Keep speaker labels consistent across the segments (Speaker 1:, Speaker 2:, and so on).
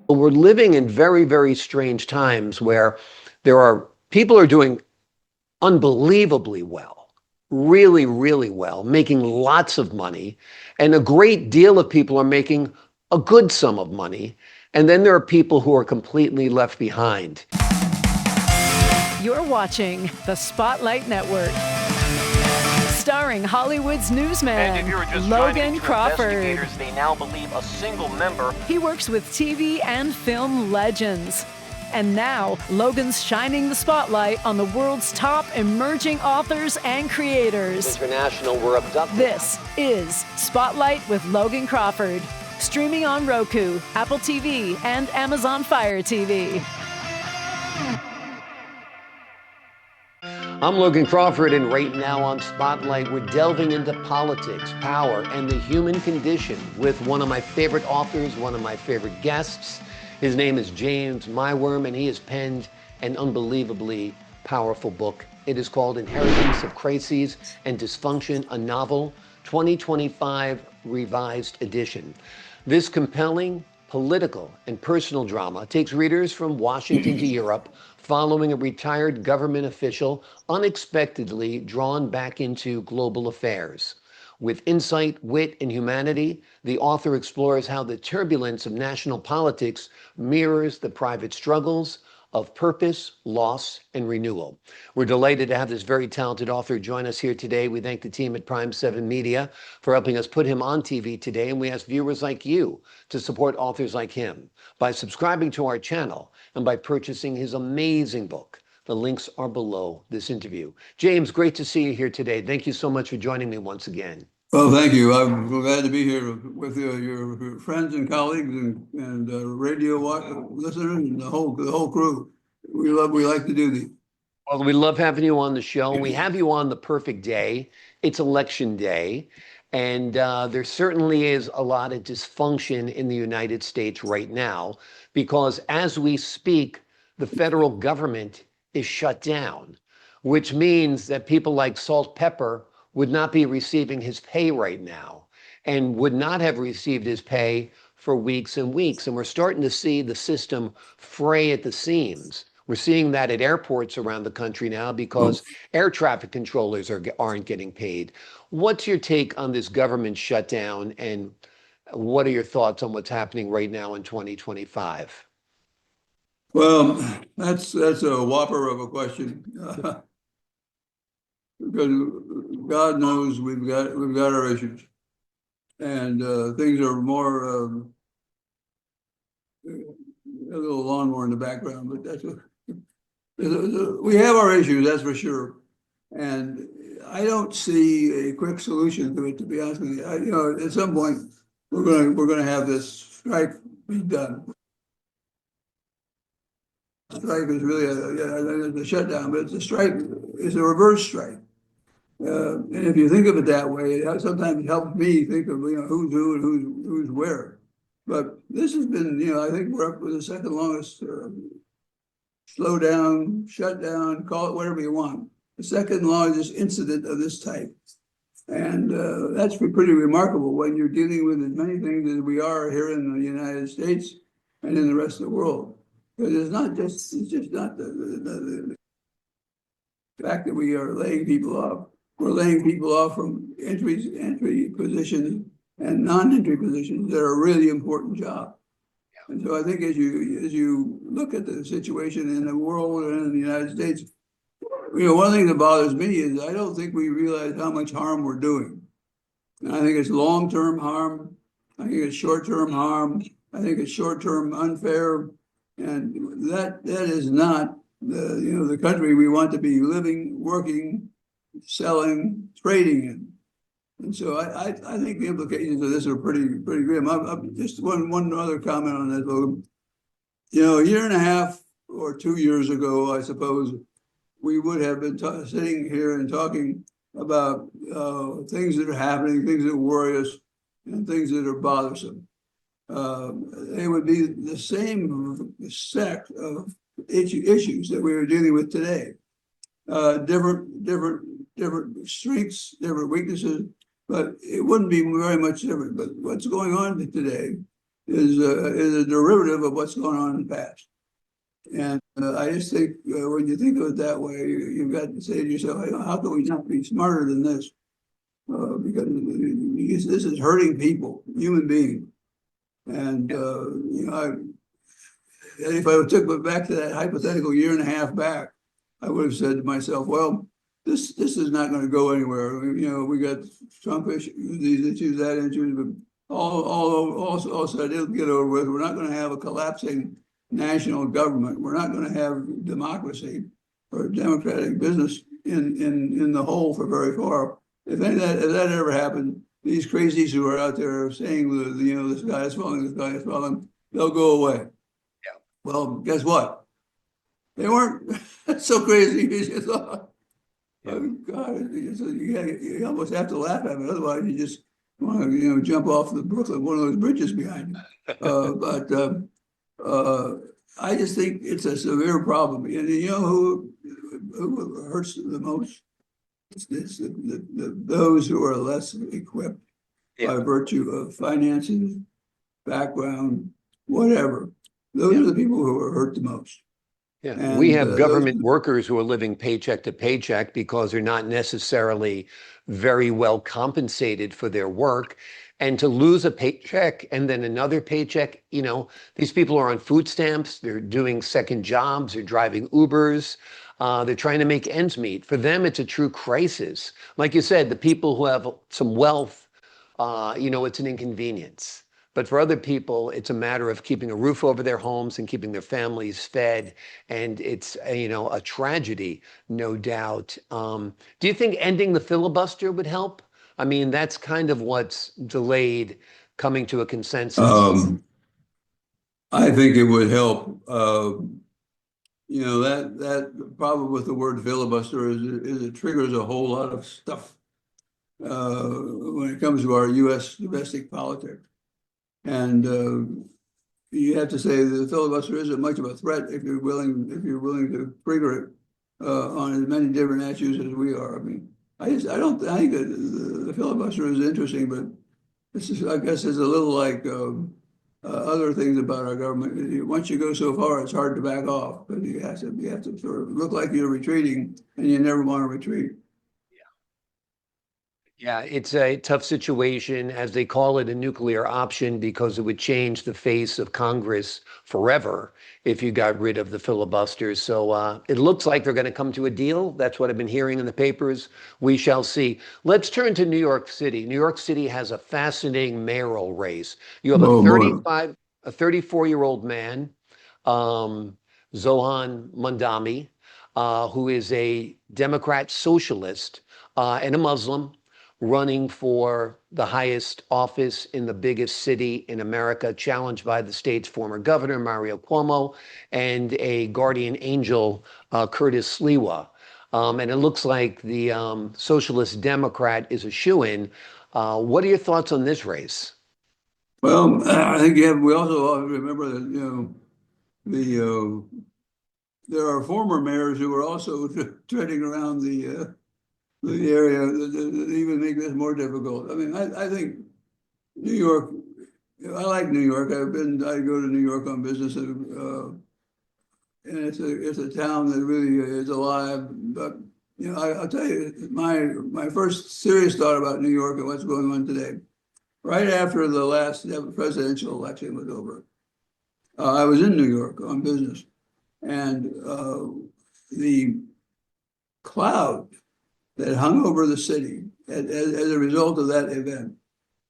Speaker 1: But we're living in very, very strange times where there are people are doing unbelievably well, really, really well, making lots of money. And a great deal of people are making a good sum of money. And then there are people who are completely left behind.
Speaker 2: You're watching the Spotlight Network. Starring Hollywood's newsman, Logan Crawford.
Speaker 3: They now believe a single member.
Speaker 2: He works with TV and film legends. And now, Logan's shining the spotlight on the world's top emerging authors and creators.
Speaker 1: International were abducted.
Speaker 2: This is Spotlight with Logan Crawford. Streaming on Roku, Apple TV, and Amazon Fire TV.
Speaker 1: I'm Logan Crawford, and right now on Spotlight, we're delving into politics, power, and the human condition with one of my favorite authors, one of my favorite guests. His name is James Maiwurm, and he has penned an unbelievably powerful book. It is called Inheritance of Crises and Dysfunction, a novel, 2025 revised edition. This compelling political and personal drama takes readers from Washington to Europe, following a retired government official unexpectedly drawn back into global affairs. With insight, wit, and humanity, the author explores how the turbulence of national politics mirrors the private struggles of purpose, loss, and renewal. We're delighted to have this very talented author join us here today. We thank the team at Prime 7 Media for helping us put him on TV today, and we ask viewers like you to support authors like him by subscribing to our channel and by purchasing his amazing book. The links are below this interview. James, great to see you here today. Thank you so much for joining me once again.
Speaker 4: Well, thank you. I'm glad to be here with your friends and colleagues and radio listeners and the whole crew. We like to do these.
Speaker 1: Well, we love having you on the show. We have you on the perfect day. It's election day. And there certainly is a lot of dysfunction in the United States right now because as we speak, the federal government is shut down, which means that people like Salt Pepper would not be receiving his pay right now and would not have received his pay for weeks and weeks. And we're starting to see the system fray at the seams. We're seeing that at airports around the country now because air traffic controllers aren't getting paid. What's your take on this government shutdown, and what are your thoughts on what's happening right now in 2025?
Speaker 4: Well, that's a whopper of a question. Because God knows we've got our issues, and things are more a little lawnmower in the background, but we have our issues, that's for sure. And I don't see a quick solution to it, to be honest with you. At some point we're going to have this strike be done. Strike is really a shutdown, but the strike is a reverse strike. And if you think of it that way, sometimes it helps me think of who's who and who's where. But this has been, I think we're up with the second longest slow down, shut down, call it whatever you want, the second largest incident of this type. And that's pretty remarkable when you're dealing with as many things as we are here in the United States and in the rest of the world. Because it's just not the fact that we are laying people off. We're laying people off from entry positions and non-entry positions that are a really important job. And so I think as you look at the situation in the world and in the United States, one thing that bothers me is I don't think we realize how much harm we're doing. And I think it's long-term harm. I think it's short-term harm. I think it's short-term unfair. And that is not the country we want to be living, working, selling, trading in. And so I think the implications of this are pretty grim. Just one other comment on that, Logan. A year and a half or 2 years ago, I suppose, we would have been sitting here and talking about things that are happening, things that worry us, and things that are bothersome. They would be the same set of issues that we are dealing with today. Different strengths, different weaknesses, but it wouldn't be very much different. But what's going on today is a derivative of what's going on in the past. And I just think when you think of it that way, you've got to say to yourself, hey, how can we not be smarter than this? Because this is hurting people, human beings. And if I took it back to that hypothetical year and a half back, I would have said to myself, well, this is not going to go anywhere. We got Trump issues, these issues, that issues, but all said it'll get over with. We're not going to have a collapsing national government. We're not going to have democracy or democratic business in the whole for very far. If that ever happened, these crazies who are out there saying the sky is falling, the sky is falling, they'll go away.
Speaker 1: Yeah.
Speaker 4: Well, guess what? They weren't so crazy as you thought. Yeah. Oh, God, you almost have to laugh at it. Otherwise, you just want to jump off the Brooklyn, one of those bridges behind you. I just think it's a severe problem. And who hurts the most? It's those who are less equipped by virtue of finances, background, whatever. Those are the people who are hurt the most.
Speaker 1: Yeah,
Speaker 4: and
Speaker 1: we have government workers who are living paycheck to paycheck because they're not necessarily very well compensated for their work. And to lose a paycheck and then another paycheck, these people are on food stamps, they're doing second jobs, they're driving Ubers, they're trying to make ends meet. For them, it's a true crisis. Like you said, the people who have some wealth, it's an inconvenience. But for other people, it's a matter of keeping a roof over their homes and keeping their families fed. And it's, a tragedy, no doubt. Do you think ending the filibuster would help? I mean, that's kind of what's delayed coming to a consensus.
Speaker 4: I think it would help. That problem with the word filibuster is it triggers a whole lot of stuff when it comes to our U.S. domestic politics. And you have to say the filibuster isn't much of a threat if you're willing to trigger it on as many different issues as we are. I mean, I think the filibuster is interesting, but this is, I guess, is a little like other things about our government. Once you go so far, it's hard to back off, but you have to sort of look like you're retreating, and you never want to retreat.
Speaker 1: Yeah, it's a tough situation, as they call it, a nuclear option, because it would change the face of Congress forever if you got rid of the filibusters. So it looks like they're going to come to a deal. That's what I've been hearing in the papers. We shall see. Let's turn to New York City. New York City has a fascinating mayoral race. You have a 34-year-old man, Zohan Mandami, who is a Democrat socialist and a Muslim, running for the highest office in the biggest city in America, challenged by the state's former governor, Mario Cuomo, and a guardian angel, Curtis Sliwa. And it looks like the Socialist Democrat is a shoo-in. What are your thoughts on this race?
Speaker 4: Well, I think we also remember that, there are former mayors who are also treading around the area that even make this more difficult. I mean, I think New York, I like New York. I go to New York on business, and it's a town that really is alive. But I'll tell you, my first serious thought about New York and what's going on today, right after the last presidential election was over, I was in New York on business, and the cloud that hung over the city as a result of that event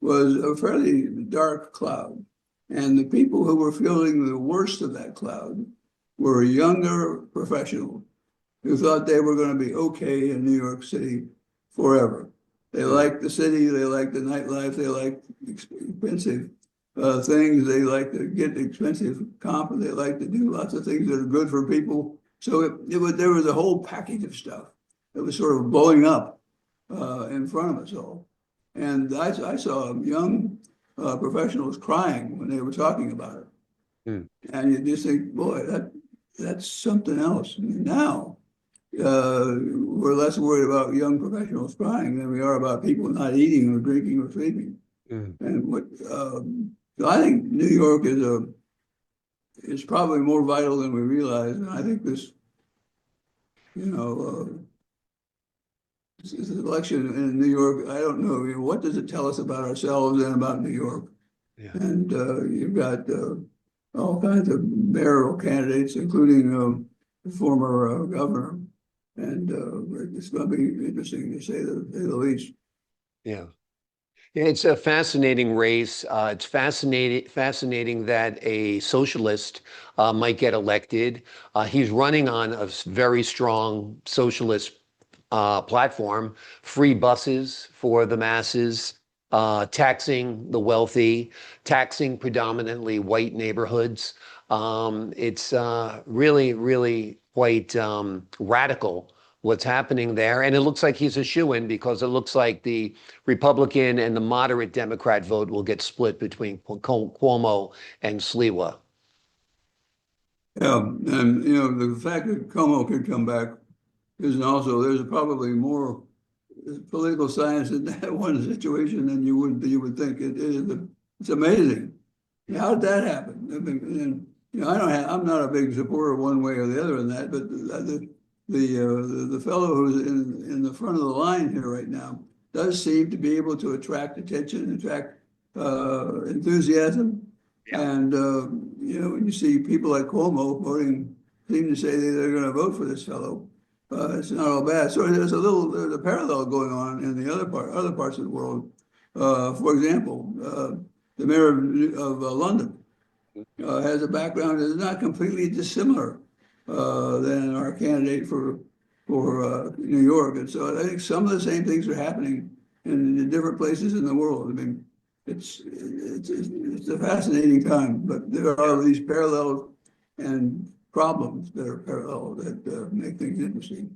Speaker 4: was a fairly dark cloud. And the people who were feeling the worst of that cloud were younger professionals who thought they were going to be okay in New York City forever. They liked the city, they liked the nightlife, they liked expensive things, they like to get expensive comp, and they like to do lots of things that are good for people. So there was a whole package of stuff that was sort of blowing up in front of us all. And I saw young professionals crying when they were talking about it. Mm. And you just think, boy, that's something else. Now, we're less worried about young professionals crying than we are about people not eating or drinking or sleeping. Mm. And So I think New York is probably more vital than we realize. And I think this, you know, this election in New York, I don't know, what does it tell us about ourselves and about New York?
Speaker 1: Yeah.
Speaker 4: And you've got all kinds of mayoral candidates, including the former governor. And it's going to be interesting to say the least.
Speaker 1: Yeah. Yeah, it's a fascinating race. It's fascinating that a socialist might get elected. He's running on a very strong socialist platform, free buses for the masses, taxing the wealthy, taxing predominantly white neighborhoods. It's really, really quite radical what's happening there. And it looks like he's a shoo-in because it looks like the Republican and the moderate Democrat vote will get split between Cuomo and Sliwa.
Speaker 4: Yeah, and the fact that Como could come back is also there's probably more political science in that one situation than you would think. It's amazing. How did that happen? I mean, and, I'm not a big supporter one way or the other in that, but the fellow who's in the front of the line here right now does seem to be able to attract attention, attract enthusiasm.
Speaker 1: Yeah.
Speaker 4: And when you see people like Cuomo seem to say they're going to vote for this fellow, it's not all bad. So there's a parallel going on in the other parts of the world. For example, the mayor of London has a background that is not completely dissimilar than our candidate for New York. And so I think some of the same things are happening in different places in the world. I mean, it's a fascinating time, but there are these parallels and problems that are parallel that make things interesting.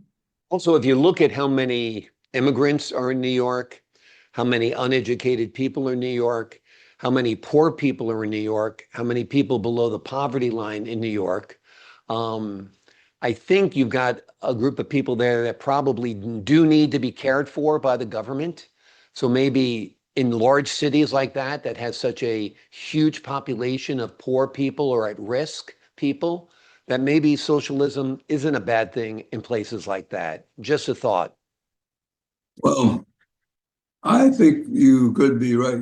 Speaker 1: Also, if you look at how many immigrants are in New York, how many uneducated people are in New York, how many poor people are in New York, how many people below the poverty line in New York, I think you've got a group of people there that probably do need to be cared for by the government. So maybe in large cities like that has such a huge population of poor people or at risk people, that maybe socialism isn't a bad thing in places like that. Just a thought.
Speaker 4: Well, I think you could be right.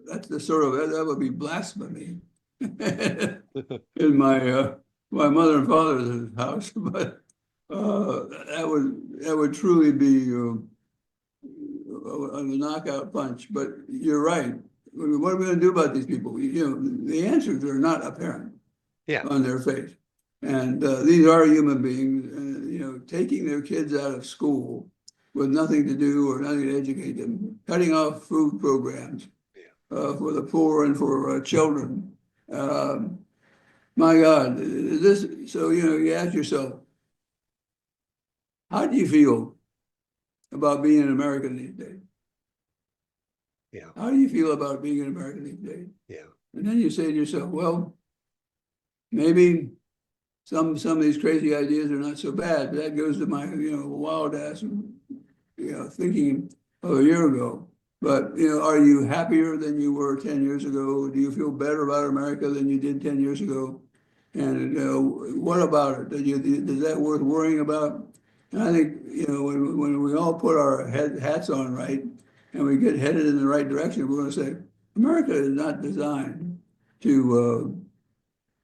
Speaker 4: That's the sort of that would be blasphemy in my mother and father's house, but that would truly be a knockout punch. But you're right. What are we going to do about these people? The answers are not apparent
Speaker 1: Yeah.
Speaker 4: on their face, and these are human beings. Taking their kids out of school with nothing to do or nothing to educate them, cutting off food programs for the poor and for children. My God, so you ask yourself, how do you feel about being an American these days?
Speaker 1: Yeah.
Speaker 4: How do you feel about being an American these days?
Speaker 1: Yeah.
Speaker 4: And then you say to yourself, well, maybe some of these crazy ideas are not so bad, but that goes to my wild ass thinking of a year ago. But are you happier than you were 10 years ago? Do you feel better about America than you did 10 years ago? And what about it? Is that worth worrying about? And I think when we all put our hats on right and we get headed in the right direction, we're going to say America is not designed to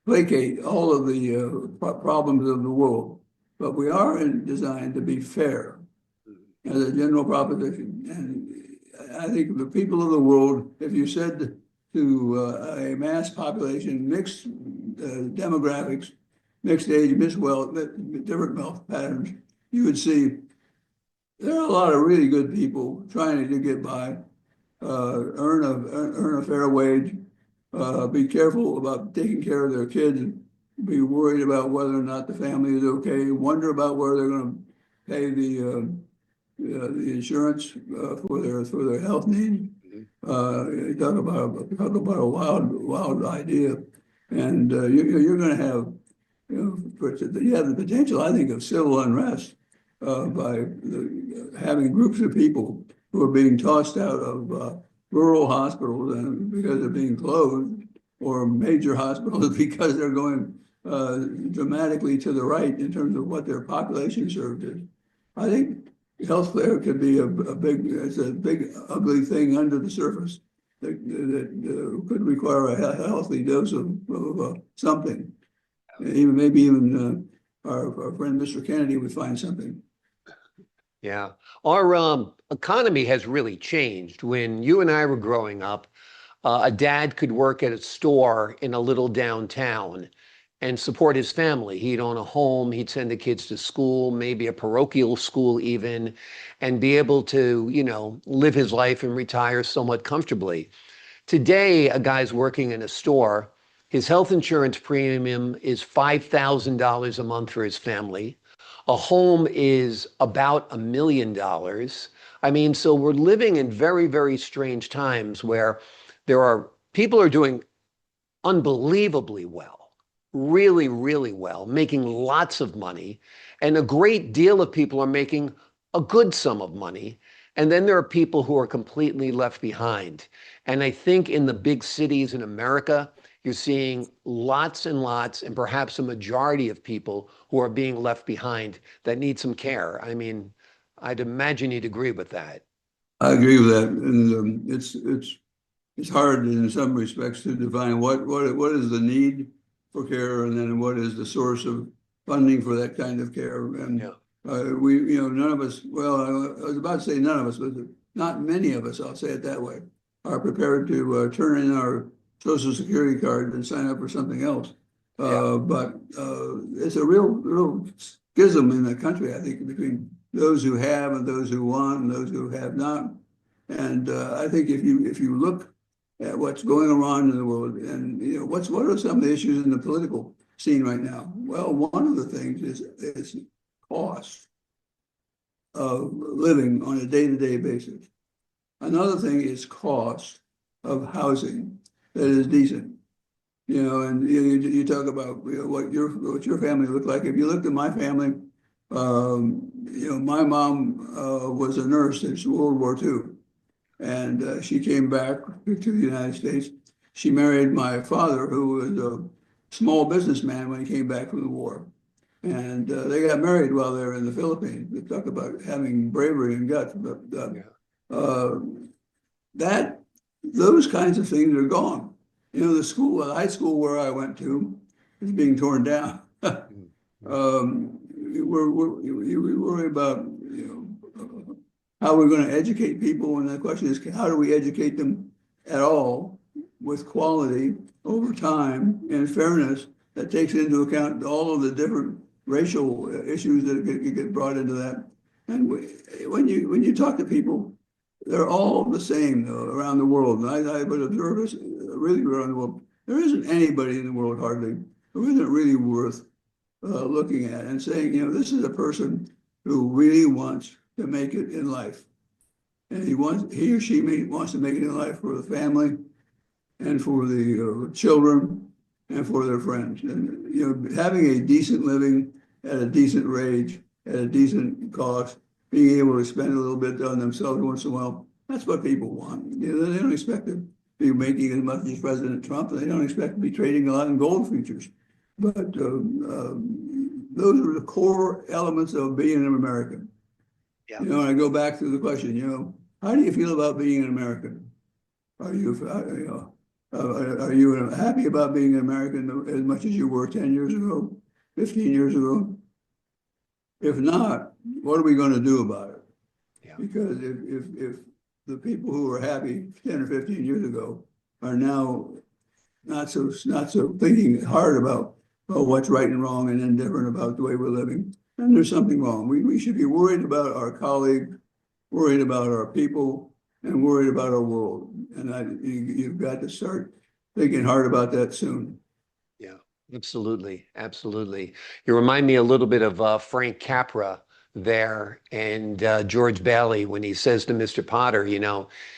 Speaker 4: placate all of the problems of the world, but we are designed to be fair as a general proposition. And I think the people of the world, if you said to a mass population, mixed demographics, mixed age, mixed wealth, different wealth patterns, you would see there are a lot of really good people trying to get by, earn a fair wage, be careful about taking care of their kids, be worried about whether or not the family is okay, wonder about where they're going to pay the insurance for their health needs. Talk about a wild idea, and you're going to have you have the potential, I think, of civil unrest by having groups of people who are being tossed out of rural hospitals because they're being closed, or major hospitals because they're going dramatically to the right in terms of what their population served is. I think healthcare could be it's a big ugly thing under the surface that could require a healthy dose of something. Maybe even our friend Mr. Kennedy would find something.
Speaker 1: Yeah. Our economy has really changed. When you and I were growing up, a dad could work at a store in a little downtown and support his family. He'd own a home, he'd send the kids to school, maybe a parochial school even, and be able to, live his life and retire somewhat comfortably. Today, a guy's working in a store. His health insurance premium is $5,000 a month for his family. A home is about $1 million. I mean, so we're living in very, very strange times where people are doing unbelievably well, really, really well, making lots of money. And a great deal of people are making a good sum of money. And then there are people who are completely left behind. And I think in the big cities in America, you're seeing lots and lots, and perhaps a majority of people who are being left behind that need some care. I mean, I'd imagine you'd agree with that.
Speaker 4: I agree with that, and it's hard in some respects to define what is the need for care, and then what is the source of funding for that kind of care. And
Speaker 1: Yeah.
Speaker 4: none of us. Well, I was about to say none of us, but not many of us. I'll say it that way. Are prepared to turn in our Social Security card and sign up for something else. But it's a real schism in the country, I think, between those who have and those who want and those who have not. And I think if you look at what's going around in the world, and what are some of the issues in the political scene right now? Well, one of the things is cost of living on a day-to-day basis. Another thing is cost of housing that is decent. And you talk about what your family looked like. If you looked at my family, my mom was a nurse in World War II, and she came back to the United States. She married my father, who was a small businessman when he came back from the war, and they got married while they were in the Philippines. They talk about having bravery and guts, but those kinds of things are gone. The high school where I went to is being torn down. We worry about how we're going to educate people, and the question is, how do we educate them at all with quality over time and fairness that takes into account all of the different racial issues that get brought into that. And when you talk to people, they're all the same though, around the world. And I would observe this really around the world. There isn't anybody in the world hardly who isn't really worth looking at and saying, this is a person who really wants to make it in life. And he or she wants to make it in life for the family and for the children and for their friends. And, having a decent living at a decent wage, at a decent cost, being able to spend a little bit on themselves once in a while, that's what people want. They don't expect to be making as much as President Trump, and they don't expect to be trading a lot in gold futures. But those are the core elements of being an American.
Speaker 1: Yeah.
Speaker 4: And I go back to the question, how do you feel about being an American? Are you happy about being an American as much as you were 10 years ago, 15 years ago? If not, what are we going to do about it?
Speaker 1: Yeah.
Speaker 4: Because if the people who were happy 10 or 15 years ago are now not so thinking hard about what's right and wrong and indifferent about the way we're living, then there's something wrong. We should be worried about our colleagues, worried about our people, and worried about our world. And you've got to start thinking hard about that soon.
Speaker 1: Yeah, absolutely. Absolutely. You remind me a little bit of Frank Capra there and George Bailey when he says to Mr. Potter,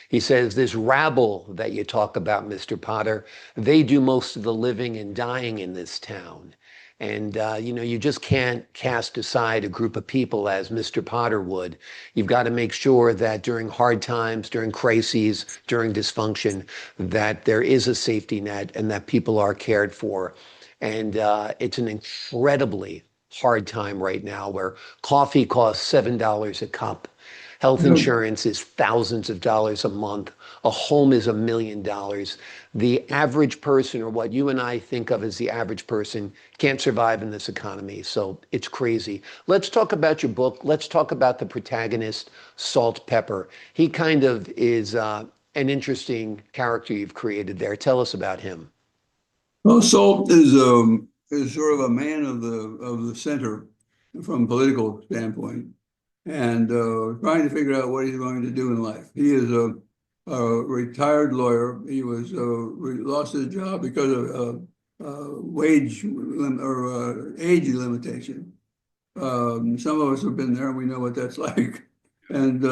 Speaker 1: he says, this rabble that you talk about, Mr. Potter, they do most of the living and dying in this town. And, you just can't cast aside a group of people as Mr. Potter would. You've got to make sure that during hard times, during crises, during dysfunction, that there is a safety net and that people are cared for. And it's an incredibly hard time right now where coffee costs $7 a cup. Health
Speaker 4: Yeah.
Speaker 1: insurance is thousands of dollars a month. A home is $1 million. The average person, or what you and I think of as the average person, can't survive in this economy. So it's crazy. Let's talk about your book. Let's talk about the protagonist, Salt Pepper. He kind of is an interesting character you've created there. Tell us about him.
Speaker 4: Well, Salt is sort of a man of the center from a political standpoint, and trying to figure out what he's going to do in life. He is a retired lawyer. He was lost his job because of age limitation. Some of us have been there, and we know what that's like. And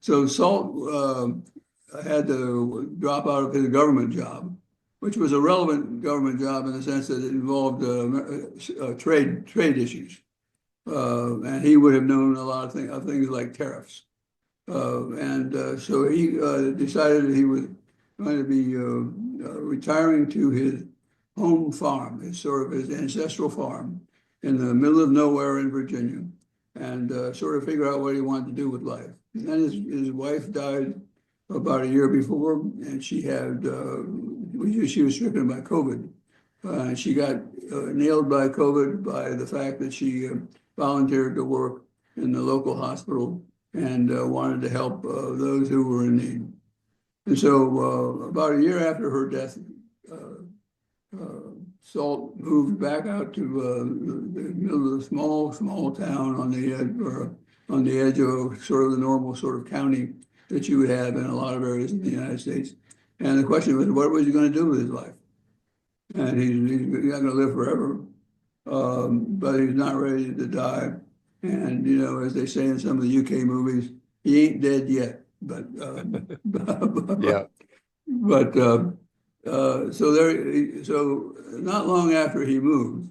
Speaker 4: so Salt had to drop out of his government job, which was a relevant government job in the sense that it involved trade issues. And he would have known a lot of things like tariffs. So he decided that he was going to be retiring to his home farm, his ancestral farm in the middle of nowhere in Virginia, and sort of figure out what he wanted to do with life. And then his wife died about a year before, and she was stricken by COVID. She got nailed by COVID by the fact that she volunteered to work in the local hospital and wanted to help those who were in need. And so about a year after her death, Salt moved back out to the middle of a small town on the edge of sort of the normal sort of county that you would have in a lot of areas in the United States. And the question was, what was he going to do with his life? And he's not going to live forever, but he's not ready to die. And, as they say in some of the UK movies, he ain't dead yet. But
Speaker 1: Yeah.
Speaker 4: So not long after he moves,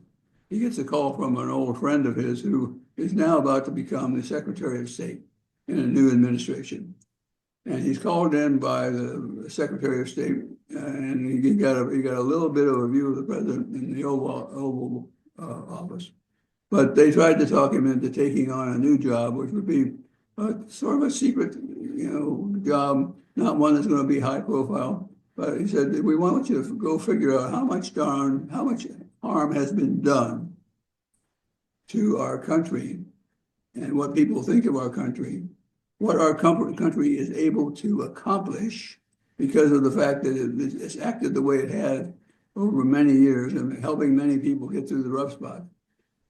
Speaker 4: he gets a call from an old friend of his who is now about to become the Secretary of State in a new administration. And he's called in by the Secretary of State, and he got a little bit of a view of the president in the Oval Office. But they tried to talk him into taking on a new job, which would be sort of a secret, job, not one that's going to be high profile. But he said, we want you to go figure out how much harm has been done to our country and what people think of our country, what our country is able to accomplish because of the fact that it's acted the way it had over many years and helping many people get through the rough spot.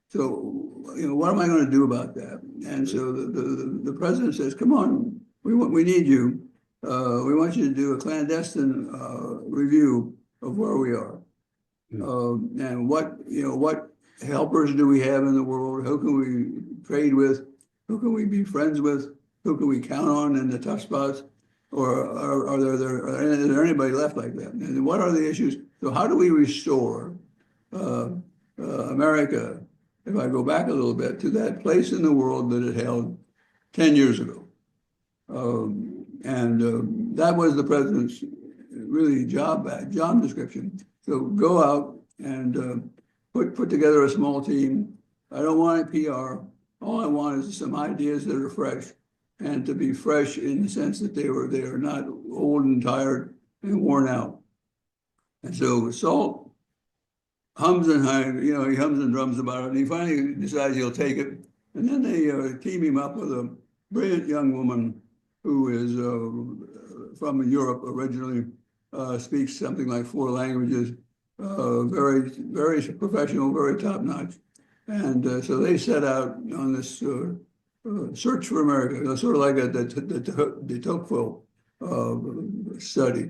Speaker 4: So, what am I going to do about that? And so the president says, come on, we need you. We want you to do a clandestine review of where we are. And what helpers do we have in the world? Who can we trade with? Who can we be friends with? Who can we count on in the tough spots? Or is there anybody left like that? And what are the issues? So how do we restore America, if I go back a little bit, to that place in the world that it held 10 years ago? That was the president's really job description. So go out and put together a small team. I don't want any PR. All I want is some ideas that are fresh, and to be fresh in the sense that they are not old and tired and worn out. And so Salt hums and drums about it, and he finally decides he'll take it. And then they team him up with a brilliant young woman who is from Europe originally, speaks something like 4 languages, very, very professional, very top notch. And so they set out on this search for America, sort of like the Tocqueville study.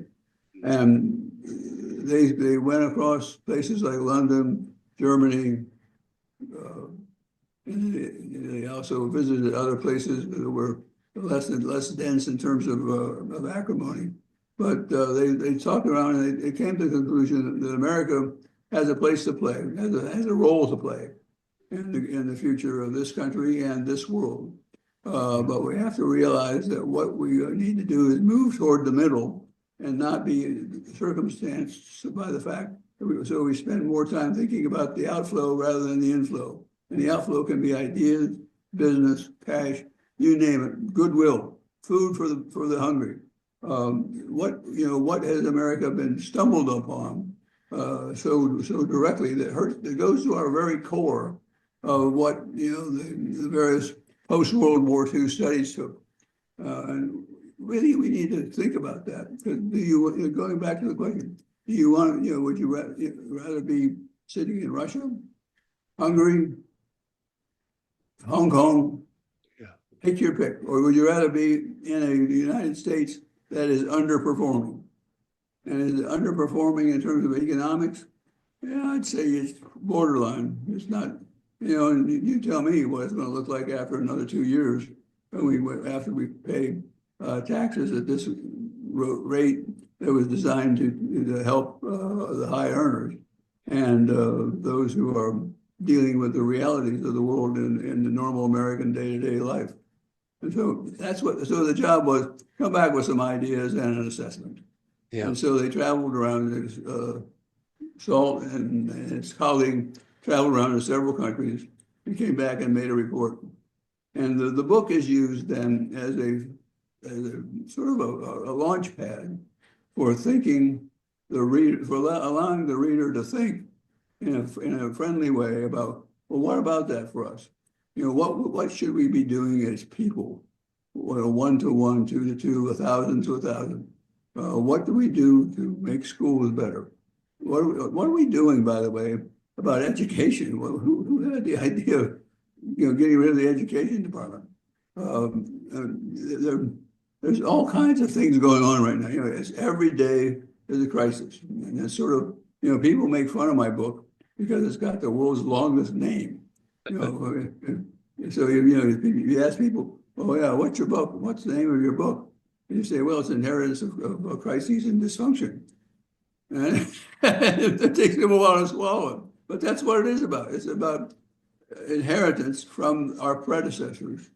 Speaker 4: And they went across places like London, Germany, and they also visited other places that were less dense in terms of acrimony. But they talked around and they came to the conclusion that America has a place to play, has a role to play in the future of this country and this world. But we have to realize that what we need to do is move toward the middle and not be circumstanced by the fact that we spend more time thinking about the outflow rather than the inflow. And the outflow can be ideas, business, cash, you name it, goodwill, food for the hungry. What has America been stumbled upon so directly that goes to our very core of what the various post-World War II studies took. And really, we need to think about that. Because going back to the question, do you want, would you rather be sitting in Russia, Hungary, Hong Kong, take your pick, or would you rather be in a United States that is underperforming? And is underperforming in terms of economics? Yeah, I'd say it's borderline. It's not, and you tell me what it's going to look like after another 2 years after we pay taxes at this rate that was designed to help the high earners and those who are dealing with the realities of the world in the normal American day-to-day life. And so so the job was come back with some ideas and an assessment. Yeah. And so they traveled around, Salt and his colleague traveled around to several countries and came back and made a report. And the book is used then as a sort of a launch pad for thinking the reader, for allowing the reader to think in a friendly way about, well, what about that for us? What should we be doing as people? 1 to 1, 2 to 2, 1,000 to 1,000. What do we do to make schools better? What are we doing, by the way, about education? Well, who had the idea of getting rid of the education department? There's all kinds of things going on right now. It's every day is a crisis, and it's sort of people make fun of my book because it's got the world's longest name. So you ask people, oh yeah, what's your book? What's the name of your book? And you say, well, it's Inheritance of Crises and Dysfunction. And it takes them a while to swallow it. But that's what it is about. It's about inheritance from our predecessors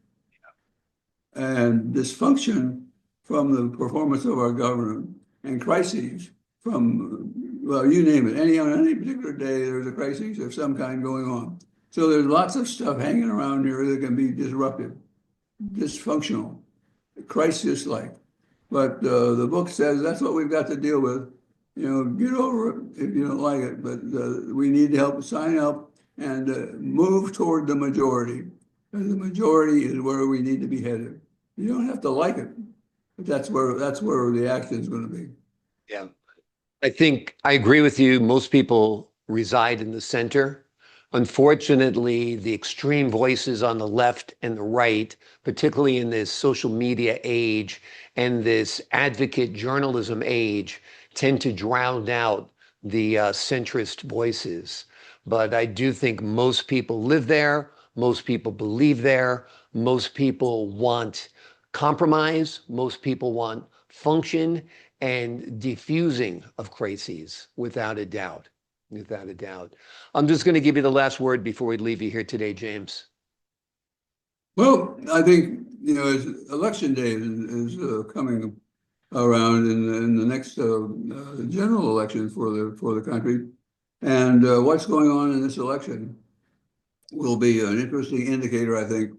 Speaker 4: and dysfunction from the performance of our government and crises from, well, you name it. On any particular day, there's a crisis of some kind going on. So there's lots of stuff hanging around here that can be disruptive, dysfunctional, crisis-like. But the book says that's what we've got to deal with. Get over it if you don't like it. But we need to help sign up and move toward the majority. And the majority is where we need to be headed. You don't have to like it, but that's where the action is going to be.
Speaker 1: Yeah, I think I agree with you. Most people reside in the center. Unfortunately, the extreme voices on the left and the right, particularly in this social media age and this advocate journalism age, tend to drown out the centrist voices. But I do think most people live there. Most people believe there. Most people want compromise. Most people want function and diffusing of crises, without a doubt. Without a doubt. I'm just going to give you the last word before we leave you here today, James.
Speaker 4: Well, I think, election day is coming around in the next general election for the country. And what's going on in this election will be an interesting indicator, I think,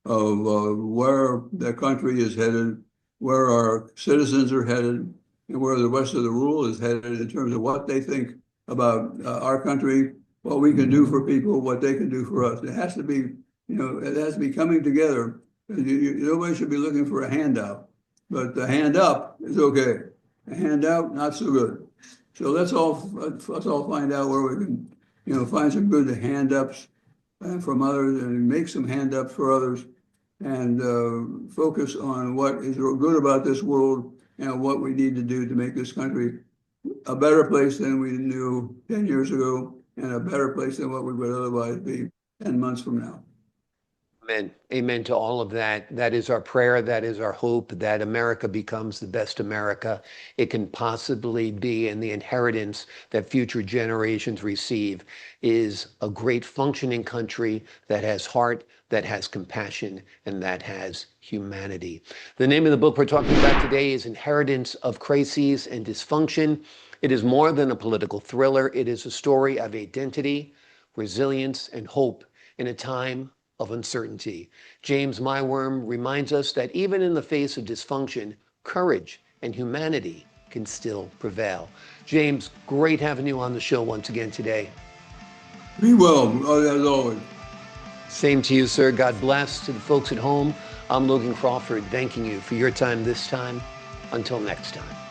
Speaker 4: of where the country is headed, where our citizens are headed, and where the rest of the world is headed in terms of what they think about our country, what we can do for people, what they can do for us. It has to be, it has to be coming together. Nobody should be looking for a handout, but the hand up is okay. A handout, not so good. So let's all find out where we can, find some good hand ups from others and make some hand ups for others and focus on what is good about this world and what we need to do to make this country a better place than we knew 10 years ago and a better place than what we would otherwise be 10 months from now.
Speaker 1: Amen. Amen to all of that. That is our prayer. That is our hope that America becomes the best America it can possibly be. And the inheritance that future generations receive is a great functioning country that has heart, that has compassion, and that has humanity. The name of the book we're talking about today is Inheritance of Crises and Dysfunction. It is more than a political thriller. It is a story of identity, resilience, and hope in a time of uncertainty. James Maiwurm reminds us that even in the face of dysfunction, courage and humanity can still prevail. James, great having you on the show once again today.
Speaker 4: Be well, as always.
Speaker 1: Same to you, sir. God bless. To the folks at home, I'm Logan Crawford, thanking you for your time this time. Until next time.